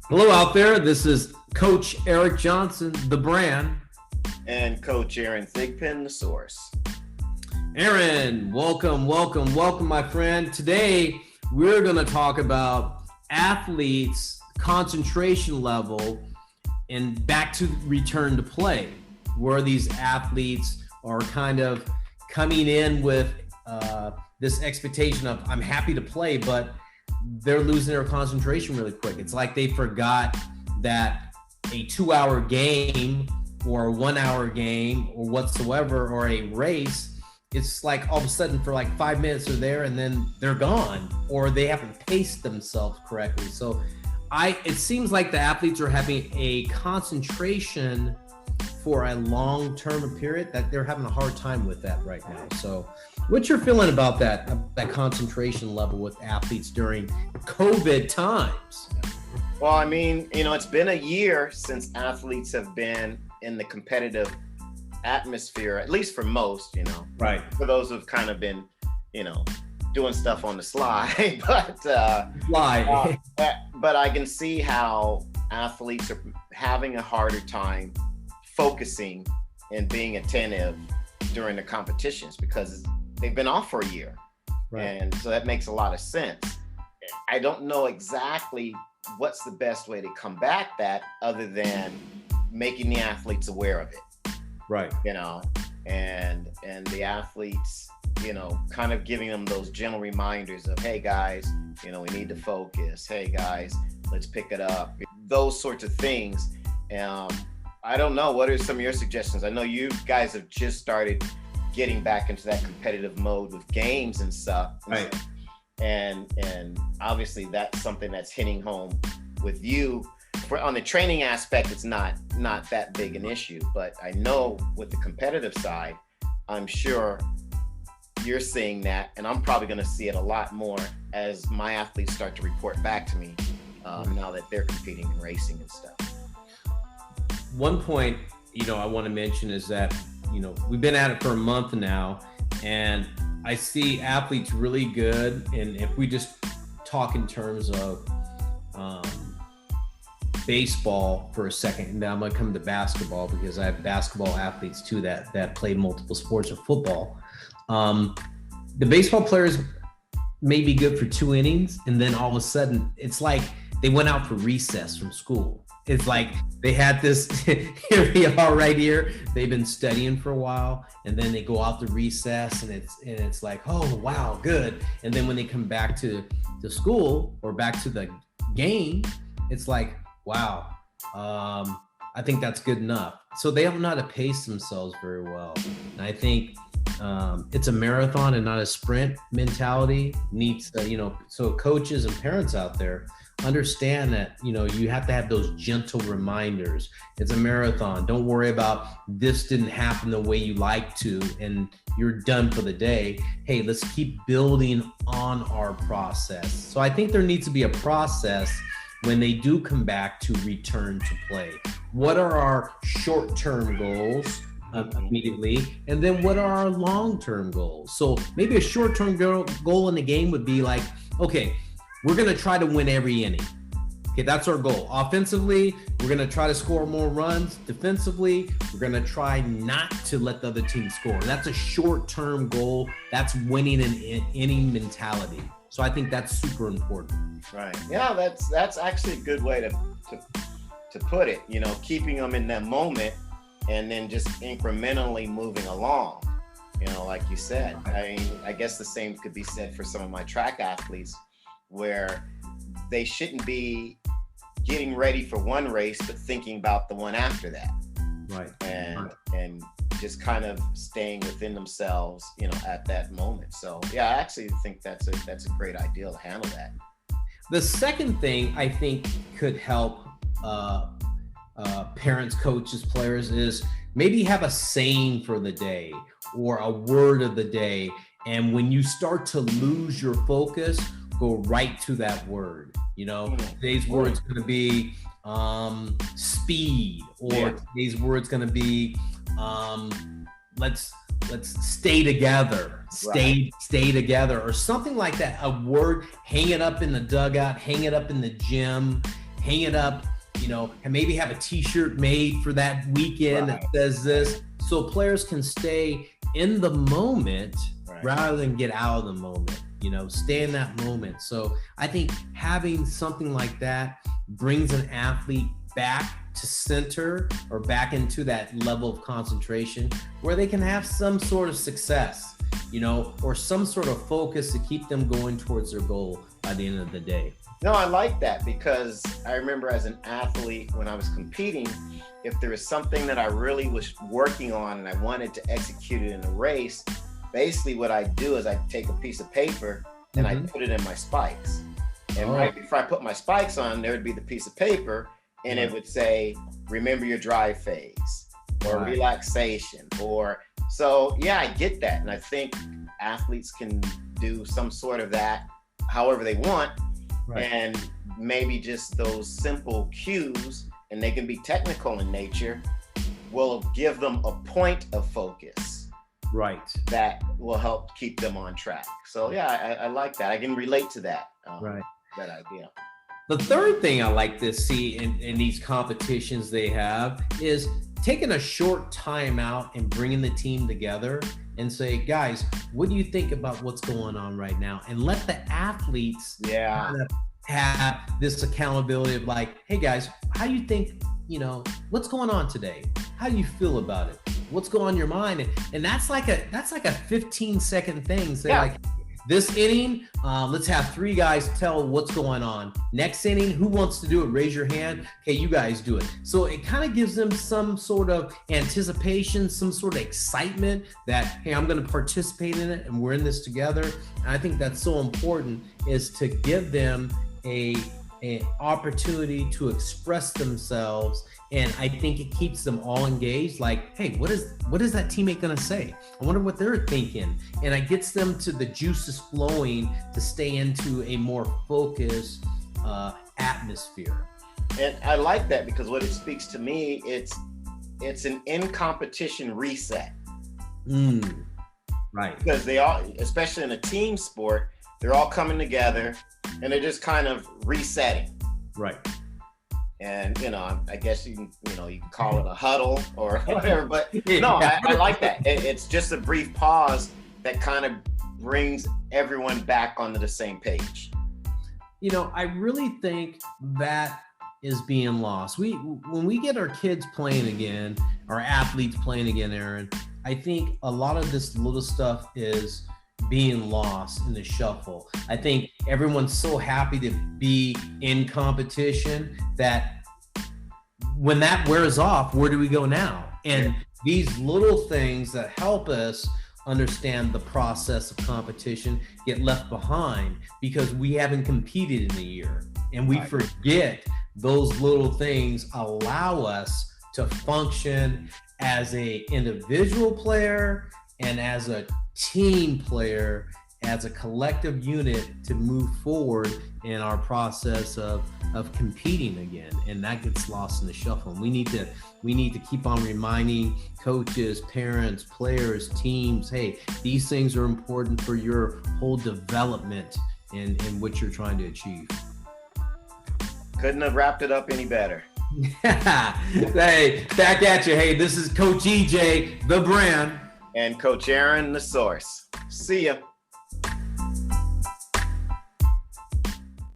Hello out there. This is Coach Eric Johnson, the brand. And Coach Aaron Thigpen, the source. Aaron, welcome, my friend. Today, we're going to talk about athletes' concentration level and back to return to play, where these athletes are kind of coming in with this expectation of, I'm happy to play, but they're losing their concentration really quick. It's like they forgot that a 2-hour game or a 1-hour game or whatsoever, or a race, it's like all of a sudden for like 5 minutes they're there and then they're gone, or they haven't paced themselves correctly. So it seems like the athletes are having a concentration for a long-term period that they're having a hard time with that right now. So what's your feeling about that concentration level with athletes during COVID times? Well, I mean, it's been a year since athletes have been in the competitive atmosphere, at least for most, Right. For those who've kind of been, doing stuff on the sly, but I can see how athletes are having a harder time focusing and being attentive during the competitions because they've been off for a year. Right. And so that makes a lot of sense. I don't know exactly what's the best way to combat that other than making the athletes aware of it. Right. And the athletes, kind of giving them those gentle reminders of, hey guys, we need to focus. Hey guys, let's pick it up. Those sorts of things. I don't know. What are some of your suggestions? I know you guys have just started getting back into that competitive mode with games and stuff. Right. And obviously that's something that's hitting home with you. On the training aspect, it's not that big an issue, but I know with the competitive side, I'm sure you're seeing that, and I'm probably going to see it a lot more as my athletes start to report back to me now that they're competing and racing and stuff. One point, I want to mention is that, we've been at it for a month now, and I see athletes really good. And if we just talk in terms of baseball for a second, and now I'm going to come to basketball because I have basketball athletes too that play multiple sports or football. The baseball players may be good for 2 innings, and then all of a sudden it's like they went out for recess from school. It's like they had this, here we are right here. They've been studying for a while, and then they go out to recess, and it's like, oh, wow, good. And then when they come back to school or back to the game, it's like, wow, I think that's good enough. So they don't know how to pace themselves very well. And I think it's a marathon and not a sprint mentality. Needs so coaches and parents out there understand that, you have to have those gentle reminders. It's a marathon. Don't worry about this didn't happen the way you like to and you're done for the day. Hey, let's keep building on our process. So I think there needs to be a process when they do come back to return to play. What are our short-term goals immediately? And then what are our long-term goals? So maybe a short-term goal in the game would be like, okay, we're going to try to win every inning. Okay, that's our goal. Offensively, we're going to try to score more runs. Defensively, we're going to try not to let the other team score. That's a short-term goal. That's winning an inning mentality. So I think that's super important. Right. Yeah, that's actually a good way to put it. Keeping them in that moment and then just incrementally moving along. Like you said. I guess the same could be said for some of my track athletes, where they shouldn't be getting ready for one race but thinking about the one after that. Right. And just kind of staying within themselves, at that moment. So yeah, I actually think that's a great idea to handle that. The second thing I think could help parents, coaches, players is maybe have a saying for the day or a word of the day. And when you start to lose your focus, go right to that word. Today's word's going to be speed, or today's word's going to be let's stay together, stay together, or something like that. A word, hang it up in the dugout, hang it up in the gym, hang it up, and maybe have a t-shirt made for that weekend that says this, so players can stay in the moment rather than get out of the moment, stay in that moment. So I think having something like that brings an athlete back to center or back into that level of concentration where they can have some sort of success, or some sort of focus to keep them going towards their goal by the end of the day. No, I like that, because I remember as an athlete when I was competing, if there was something that I really was working on and I wanted to execute it in a race, basically what I do is I take a piece of paper and I put it in my spikes. And right before I put my spikes on, there would be the piece of paper and it would say, remember your drive phase or relaxation so yeah, I get that. And I think athletes can do some sort of that however they want. And maybe just those simple cues, and they can be technical in nature, will give them a point of focus. That will help keep them on track. So yeah, I like that. I can relate to that. That idea. The third thing I like to see in these competitions they have is taking a short time out and bringing the team together and say, guys, what do you think about what's going on right now? And let the athletes kind of have this accountability of like, hey guys, how do you think, what's going on today? How do you feel about it? What's going on in your mind? And that's like a 15-second thing. Say like, this inning, let's have 3 guys tell what's going on. Next inning, who wants to do it? Raise your hand. Okay, you guys do it. So it kind of gives them some sort of anticipation, some sort of excitement that, hey, I'm going to participate in it and we're in this together. And I think that's so important, is to give them an opportunity to express themselves. And I think it keeps them all engaged. Like, hey, what is that teammate gonna say? I wonder what they're thinking. And it gets them to the juices flowing to stay into a more focused atmosphere. And I like that, because what it speaks to me, it's an in-competition reset. Because they all, especially in a team sport, they're all coming together and they're just kind of resetting. And I guess you can call it a huddle or whatever, but no, I like that. It's just a brief pause that kind of brings everyone back onto the same page. I really think that is being lost. When we get our kids playing again, our athletes playing again, Aaron, I think a lot of this little stuff is being lost in the shuffle. I think everyone's so happy to be in competition that when that wears off, where do we go now? And these little things that help us understand the process of competition get left behind because we haven't competed in a year, and we forget those little things allow us to function as a individual player and as a team player, as a collective unit, to move forward in our process of competing again. And that gets lost in the shuffle. And we need to keep on reminding coaches, parents, players, teams, hey, these things are important for your whole development in what you're trying to achieve. Couldn't have wrapped it up any better. Hey, back at you. Hey, this is Coach EJ, the brand. And Coach Aaron, the source. See ya.